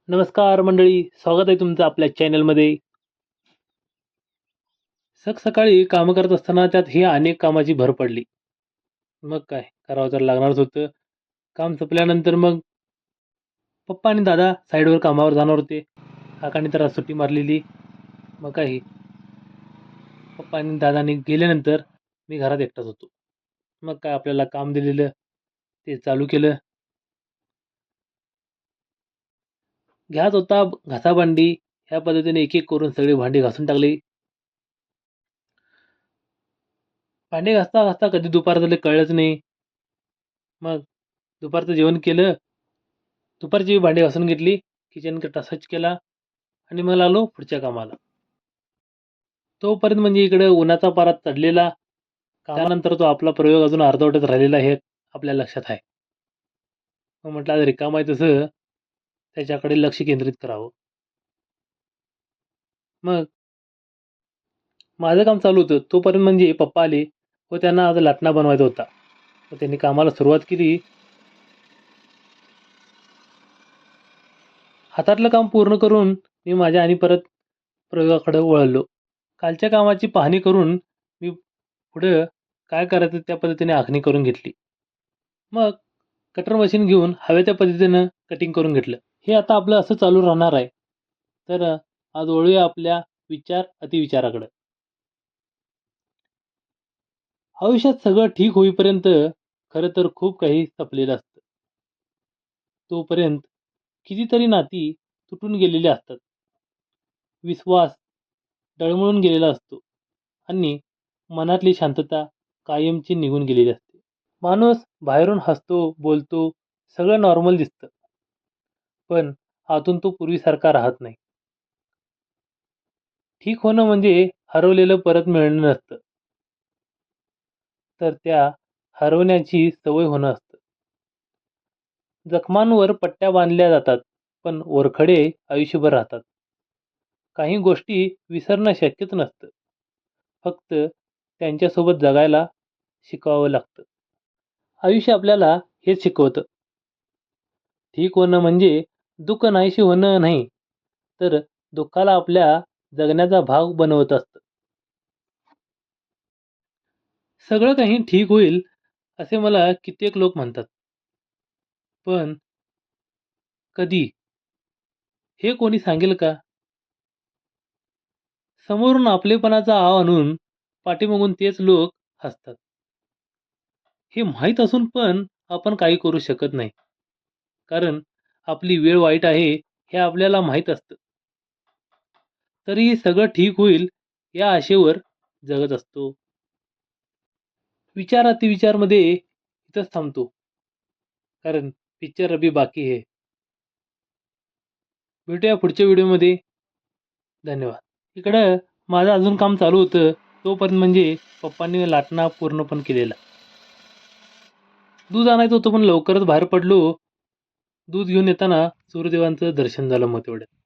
नमस्कार मंडळी, स्वागत आहे तुमचं आपल्या चॅनलमध्ये. सकाळी कामं करत असताना त्यात ही अनेक कामाची भर पडली. मग काय करावं तर लागणारच होतं. काम संपल्यानंतर मग पप्पा आणि दादा साईडवर कामावर जाणार होते. काकांनी तर आज सुट्टी मारलेली. मग काय पप्पा आणि दादानी गेल्यानंतर मी घरात एकटाच होतो. मग काय आपल्याला काम दिलेलं ते चालू केलं. घ्याच होता घासाभांडी, ह्या पद्धतीने एक एक करून सगळी भांडी घासून टाकली. भांडी घासता घासता कधी दुपार झाले कळलंच नाही. मग दुपारचं जेवण केलं. दुपारची भांडी घासून घेतली. किचन कट्टा स्वच्छ केला आणि मग लागलो पुढच्या कामाला. तोपर्यंत म्हणजे इकडे उन्हाचा पारा चढलेला. त्यानंतर तो आपला प्रयोग अजून अर्धवटच राहिलेला हे आपल्या लक्षात आहे. मग म्हटलं आज रिकामं आहे तसं त्याच्याकडे लक्ष केंद्रित करावं. मग माझं काम चालू होतं. तोपर्यंत म्हणजे पप्पा आले व त्यांना आज लाटणा बनवायचा होता. मग त्यांनी कामाला सुरुवात केली. हातातलं काम पूर्ण करून मी माझ्या आणि परत प्रयोगाकडे वळलो. कालच्या कामाची पाहणी करून मी पुढं काय करायचं त्या पद्धतीने आखणी करून घेतली. मग कटर मशीन घेऊन हव्या त्या पद्धतीनं कटिंग करून घेतलं. हे आता आपलं असं चालू राहणार आहे. तर आज वळूया आपल्या विचार अतिविचाराकडं. आयुष्यात सगळं ठीक होईपर्यंत खरं तर खूप काही संपलेलं असतं. तोपर्यंत कितीतरी नाती तुटून गेलेली असतात. विश्वास डळमळून गेलेला असतो आणि मनातली शांतता कायमची निघून गेलेली असते. माणूस बाहेरून हसतो, बोलतो, सगळं नॉर्मल दिसतं. पण आतून तो पूर्वीसारखा राहत नाही. ठीक होणं म्हणजे हरवलेलं परत मिळणं नसतं, तर त्या हरवण्याची सवय होणं असतं. जखमांवर पट्ट्या बांधल्या जातात, पण वरखडे आयुष्यभर राहतात. काही गोष्टी विसरणं शक्यच नसतं. फक्त त्यांच्यासोबत जगायला शिकावं लागतं. आयुष्य आपल्याला हेच शिकवतं. ठीक होणं म्हणजे दुःख नाहीशी होणं नाही, तर दुःखाला आपल्या जगण्याचा भाग बनवत असतं. सगळं काही ठीक होईल असे मला कित्येक लोक म्हणतात. पण कधी हे कोणी सांगेल का? समोरून आपलेपणाचा आव आणून पाठीमागून तेच लोक हसतात. हे माहीत असून पण आपण काही करू शकत नाही. कारण आपली वेळ वाईट आहे हे आपल्याला माहीत असतं. तरीही सगळं ठीक होईल या आशेवर जगत असतो. विचार अतिविचारमध्ये इथंच थांबतो. कारण पिक्चर अभी बाकी है. भेटूया पुढच्या व्हिडिओमध्ये. धन्यवाद. इकडं माझं अजून काम चालू होतं. तोपर्यंत म्हणजे पप्पांनी लाटणं पूर्ण पण केलेला. दूध आणायचं होतं पण लवकरच बाहेर पडलो. दूध घेऊन येताना सूर्यदेवांचं दर्शन झालं मग तेवढ्यात.